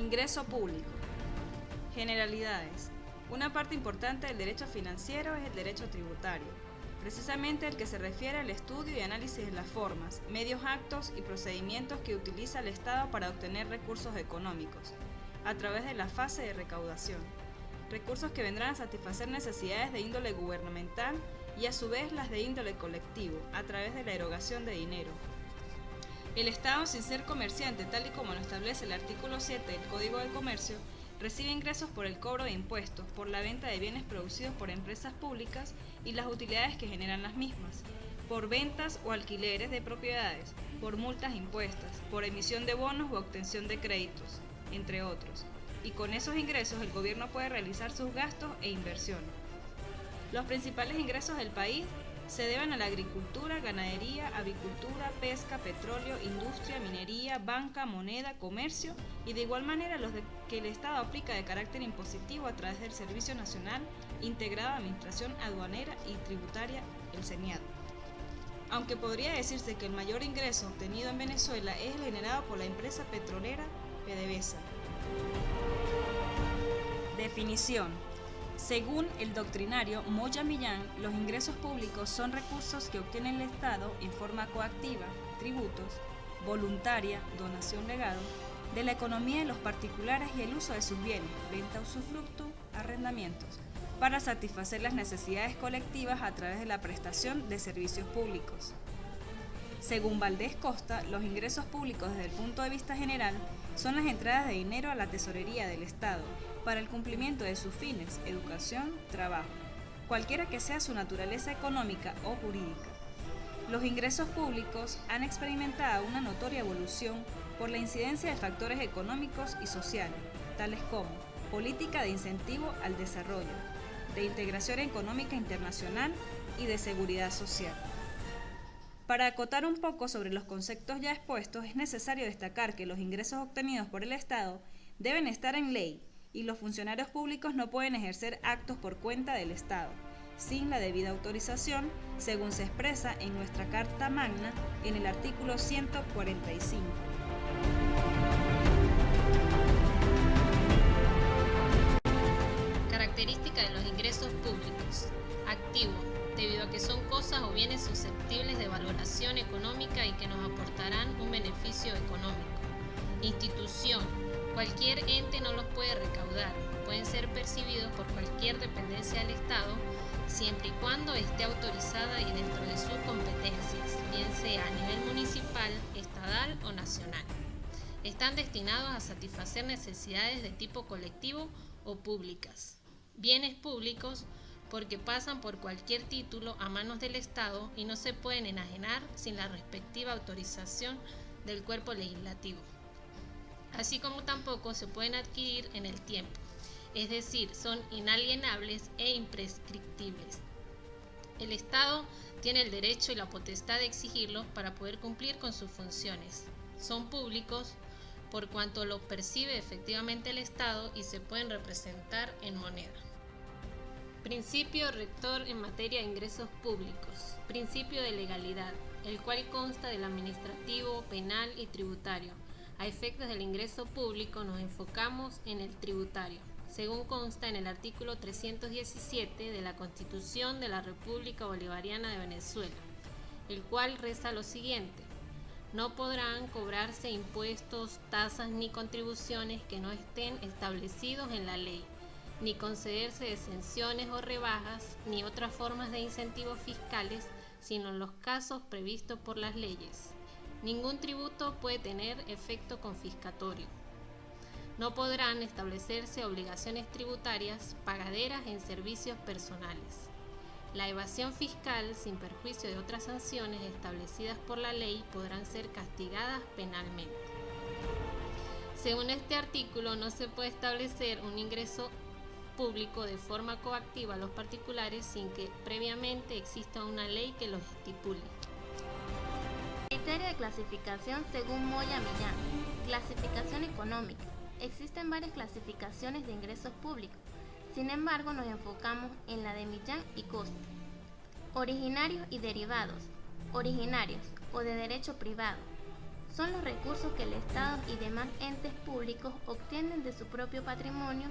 Ingreso público. Generalidades. Una parte importante del derecho financiero es el derecho tributario, precisamente el que se refiere al estudio y análisis de las formas, medios, actos y procedimientos que utiliza el Estado para obtener recursos económicos, a través de la fase de recaudación. Recursos que vendrán a satisfacer necesidades de índole gubernamental y a su vez las de índole colectivo, a través de la erogación de dinero. El Estado, sin ser comerciante, tal y como lo establece el artículo 7 del Código de Comercio, recibe ingresos por el cobro de impuestos, por la venta de bienes producidos por empresas públicas y las utilidades que generan las mismas, por ventas o alquileres de propiedades, por multas impuestas, por emisión de bonos o obtención de créditos, entre otros. Y con esos ingresos el gobierno puede realizar sus gastos e inversiones. Los principales ingresos del país se deben a la agricultura, ganadería, avicultura, pesca, petróleo, industria, minería, banca, moneda, comercio y de igual manera los que el Estado aplica de carácter impositivo a través del Servicio Nacional Integrado de Administración Aduanera y Tributaria, el CENIAT. Aunque podría decirse que el mayor ingreso obtenido en Venezuela es el generado por la empresa petrolera PDVSA. Definición. Según el doctrinario Moya Millán, los ingresos públicos son recursos que obtiene el Estado en forma coactiva, tributos, voluntaria, donación legado, de la economía de los particulares y el uso de sus bienes, venta usufructo, arrendamientos, para satisfacer las necesidades colectivas a través de la prestación de servicios públicos. Según Valdés Costa, los ingresos públicos desde el punto de vista general son las entradas de dinero a la tesorería del Estado para el cumplimiento de sus fines, educación, trabajo, cualquiera que sea su naturaleza económica o jurídica. Los ingresos públicos han experimentado una notoria evolución por la incidencia de factores económicos y sociales, tales como política de incentivo al desarrollo, de integración económica internacional y de seguridad social. Para acotar un poco sobre los conceptos ya expuestos, es necesario destacar que los ingresos obtenidos por el Estado deben estar en ley y los funcionarios públicos no pueden ejercer actos por cuenta del Estado, sin la debida autorización, según se expresa en nuestra Carta Magna en el artículo 145. Característica de los ingresos públicos. Activo, debido a que son cosas o bienes susceptibles de valoración económica y que nos aportarán un beneficio económico. Institución, cualquier ente no los puede recaudar, pueden ser percibidos por cualquier dependencia del Estado, siempre y cuando esté autorizada y dentro de sus competencias, bien sea a nivel municipal, estatal o nacional. Están destinados a satisfacer necesidades de tipo colectivo o públicas. Bienes públicos, porque pasan por cualquier título a manos del Estado y no se pueden enajenar sin la respectiva autorización del cuerpo legislativo, así como tampoco se pueden adquirir en el tiempo, es decir, son inalienables e imprescriptibles. El Estado tiene el derecho y la potestad de exigirlos para poder cumplir con sus funciones. Son públicos por cuanto los percibe efectivamente el Estado y se pueden representar en moneda. Principio rector en materia de ingresos públicos. Principio de legalidad, el cual consta del administrativo, penal y tributario. A efectos del ingreso público nos enfocamos en el tributario, según consta en el artículo 317 de la Constitución de la República Bolivariana de Venezuela, el cual reza lo siguiente: no podrán cobrarse impuestos, tasas ni contribuciones que no estén establecidos en la ley, ni concederse exenciones o rebajas, ni otras formas de incentivos fiscales, sino en los casos previstos por las leyes. Ningún tributo puede tener efecto confiscatorio. No podrán establecerse obligaciones tributarias pagaderas en servicios personales. La evasión fiscal, sin perjuicio de otras sanciones establecidas por la ley, podrán ser castigadas penalmente. Según este artículo, no se puede establecer un ingreso público de forma coactiva a los particulares sin que previamente exista una ley que los estipule. Criterio de clasificación según Moya Millán. Clasificación económica. Existen varias clasificaciones de ingresos públicos, sin embargo nos enfocamos en la de Millán y Costa. Originarios y derivados. Originarios o de derecho privado son los recursos que el Estado y demás entes públicos obtienen de su propio patrimonio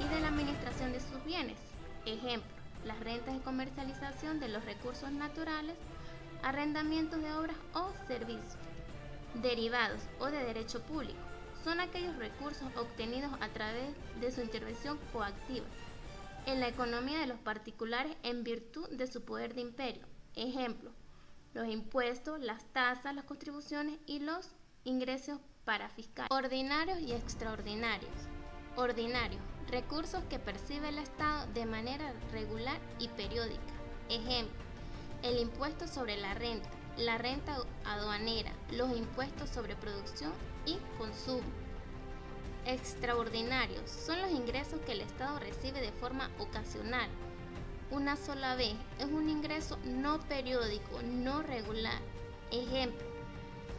y de la administración de sus bienes. Ejemplo, las rentas de comercialización de los recursos naturales, arrendamientos de obras o servicios. Derivados o de derecho público son aquellos recursos obtenidos a través de su intervención coactiva en la economía de los particulares en virtud de su poder de imperio. Ejemplo, los impuestos, las tasas, las contribuciones y los ingresos parafiscales. Ordinarios y extraordinarios. Ordinarios, recursos que percibe el Estado de manera regular y periódica. Ejemplo, el impuesto sobre la renta aduanera, los impuestos sobre producción y consumo. Extraordinarios son los ingresos que el Estado recibe de forma ocasional, una sola vez. Es un ingreso no periódico, no regular. Ejemplo,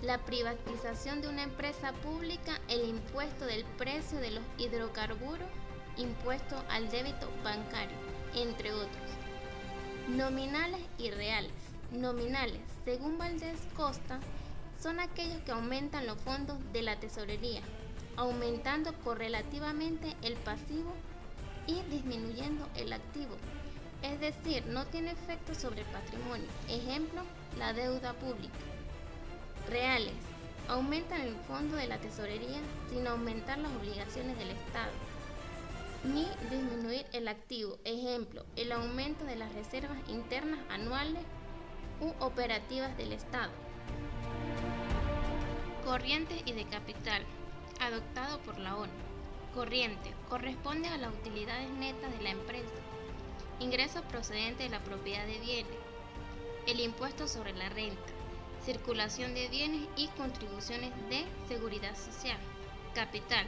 la privatización de una empresa pública, el impuesto del precio de los hidrocarburos, impuesto al débito bancario, entre otros. Nominales y reales. Nominales, según Valdés Costa, son aquellos que aumentan los fondos de la tesorería, aumentando correlativamente el pasivo y disminuyendo el activo. Es decir, no tiene efecto sobre el patrimonio. Ejemplo, la deuda pública. Reales, aumentan el fondo de la tesorería sin aumentar las obligaciones del Estado, ni disminuir el activo. Ejemplo, el aumento de las reservas internas anuales u operativas del Estado. Corriente y de capital, adoptado por la ONU. Corriente corresponde a las utilidades netas de la empresa, ingresos procedentes de la propiedad de bienes, el impuesto sobre la renta, circulación de bienes y contribuciones de seguridad social. Capital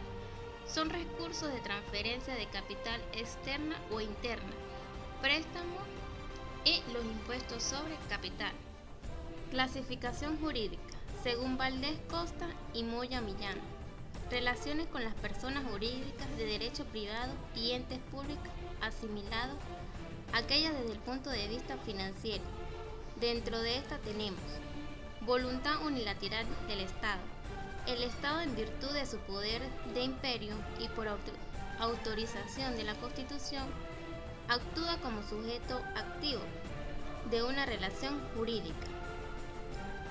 son recursos de transferencia de capital externa o interna, préstamos y los impuestos sobre capital. Clasificación jurídica, según Valdés Costa y Moya Millán. Relaciones con las personas jurídicas de derecho privado y entes públicos asimilados, aquellas desde el punto de vista financiero. Dentro de esta tenemos voluntad unilateral del Estado. El Estado, en virtud de su poder de imperio y por autorización de la Constitución, actúa como sujeto activo de una relación jurídica.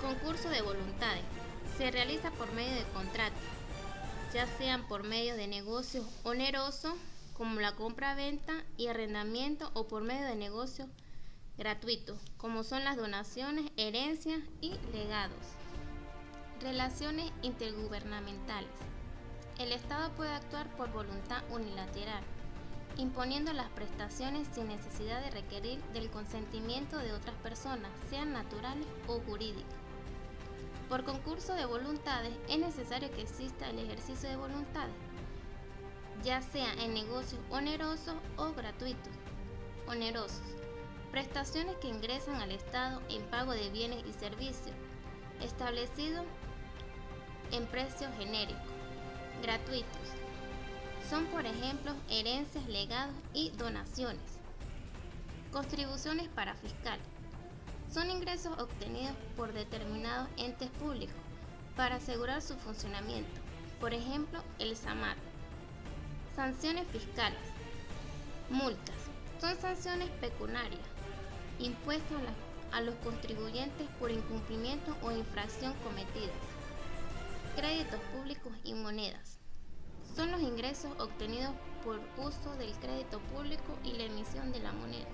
Concurso de voluntades. Se realiza por medio de contratos, ya sean por medio de negocios onerosos como la compra-venta y arrendamiento o por medio de negocios gratuitos como son las donaciones, herencias y legados. Relaciones intergubernamentales. El Estado puede actuar por voluntad unilateral, imponiendo las prestaciones sin necesidad de requerir del consentimiento de otras personas, sean naturales o jurídicas. Por concurso de voluntades es necesario que exista el ejercicio de voluntades, ya sea en negocios onerosos o gratuitos. Onerosos. Prestaciones que ingresan al Estado en pago de bienes y servicios, establecidos en precios genéricos. Gratuitos. Son, por ejemplo, herencias, legados y donaciones. Contribuciones parafiscales. Son ingresos obtenidos por determinados entes públicos para asegurar su funcionamiento, por ejemplo, el SAMAR. Sanciones fiscales. Multas. Son sanciones pecuniarias, impuestos a los contribuyentes por incumplimiento o infracción cometidas. Créditos públicos y monedas. Son los ingresos obtenidos por uso del crédito público y la emisión de la moneda.